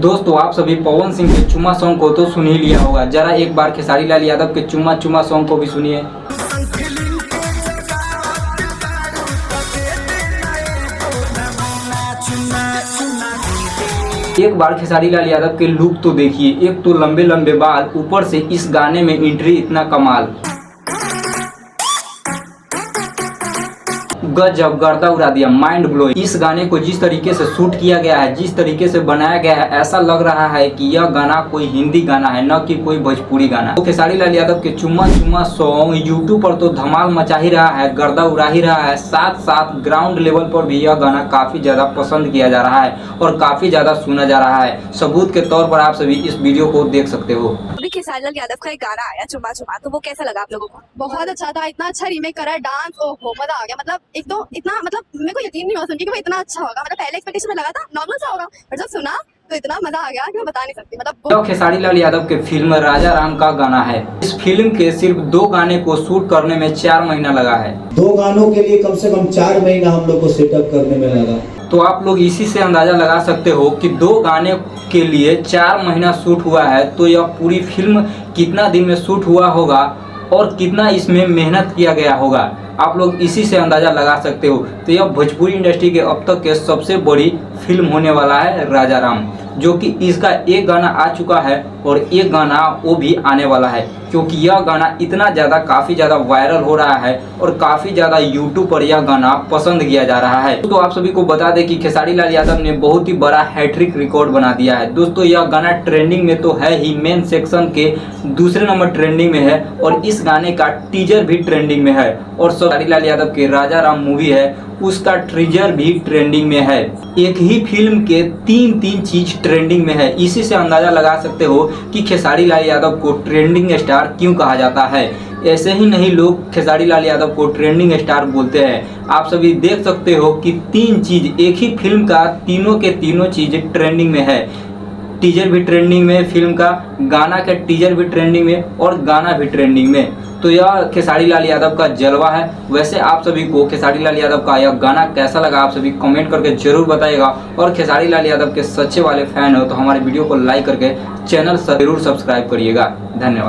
दोस्तों आप सभी पवन सिंह के चुम्मा सॉन्ग को तो सुन ही लिया होगा, जरा एक बार खेसारी लाल यादव के चुम्मा चुम्मा सॉन्ग को भी सुनिए। एक बार खेसारी लाल यादव के लुक तो देखिए, एक तो लंबे लंबे बाल, ऊपर से इस गाने में एंट्री इतना कमाल, गजब गर्दा उड़ा दिया, माइंड ब्लोइंग। इस गाने को जिस तरीके से शूट किया गया है, जिस तरीके से बनाया गया है, ऐसा लग रहा है कि यह गाना कोई हिंदी गाना है, न कि कोई भोजपुरी गाना। तो खेसारी लाल यादव के चुम्मा चुम्मा सॉन्ग यूट्यूब पर तो धमाल मचा ही रहा है, गर्दा उड़ा ही रहा है, साथ साथ ग्राउंड लेवल पर भी यह गाना काफी ज्यादा पसंद किया जा रहा है और काफी ज्यादा सुना जा रहा है। सबूत के तौर पर आप सभी इस वीडियो को देख सकते हो। अभी खेसारी लाल यादव का एक गाना आया चुम्मा चुम्मा, तो वो कैसा लगा आप लोगों को? बहुत अच्छा था, इतना अच्छा रीमेक करा है, डांस ओहो मजा आ गया। मतलब एक तो इतना, मतलब मेरे को यकीन नहीं हुआ सुन के कि वो इतना अच्छा होगा। मतलब पहले एक्सपेक्टेशन में लगा था नॉर्मल सा होगा, पर जब सुना तो इतना मजा आ गया कि मैं बता नहीं सकती। मतलब खेसारी लाल यादव के फिल्म राजा राम का गाना है। इस फिल्म के सिर्फ 2 गाने को शूट करने में 4 महीना लगा है। 2 गानों के लिए कम से कम 4 महीना हम लोग को सेटअप करने में लगा। तो आप लोग इसी से अंदाजा लगा सकते हो कि 2 गाने के लिए 4 महीना शूट हुआ है, तो यह पूरी फिल्म कितना दिन में शूट हुआ होगा और कितना इसमें मेहनत किया गया होगा, आप लोग इसी से अंदाजा लगा सकते हो। तो यह भोजपुरी इंडस्ट्री के अब तक के सबसे बड़ी फिल्म होने वाला है राजा राम, जो कि इसका एक गाना आ चुका है और एक गाना वो भी आने वाला है, क्योंकि यह गाना इतना ज़्यादा काफ़ी ज़्यादा वायरल हो रहा है और काफ़ी ज़्यादा यूट्यूब पर यह गाना पसंद किया जा रहा है। तो आप सभी को बता दें कि खेसारी लाल यादव ने बहुत ही बड़ा हैट्रिक रिकॉर्ड बना दिया है। दोस्तों यह गाना ट्रेंडिंग में तो है ही, मेन सेक्शन के दूसरे नंबर ट्रेंडिंग में है और इस गाने का टीजर भी ट्रेंडिंग में है और खेसारी लाल यादव के राजा राम मूवी है उसका टीजर भी ट्रेंडिंग में है। एक ही फिल्म के 3 चीज ट्रेंडिंग में है। इसी से अंदाजा लगा सकते हो कि खेसारी लाल यादव को ट्रेंडिंग स्टार क्यों कहा जाता है। ऐसे ही नहीं लोग खेसारी लाल यादव को ट्रेंडिंग स्टार बोलते हैं। आप सभी देख सकते हो कि 3 चीज एक ही फिल्म का, तीनों के तीनों चीज ट्रेंडिंग में है। टीजर भी ट्रेंडिंग में, फिल्म का गाना का टीजर भी ट्रेंडिंग में और गाना भी ट्रेंडिंग में। तो यह खेसारी लाल यादव का जलवा है। वैसे आप सभी को खेसारी लाल यादव का यह गाना कैसा लगा, आप सभी कमेंट करके जरूर बताइएगा। और खेसारी लाल यादव के सच्चे वाले फैन हो तो हमारे वीडियो को लाइक करके चैनल जरूर सब्सक्राइब करिएगा। धन्यवाद।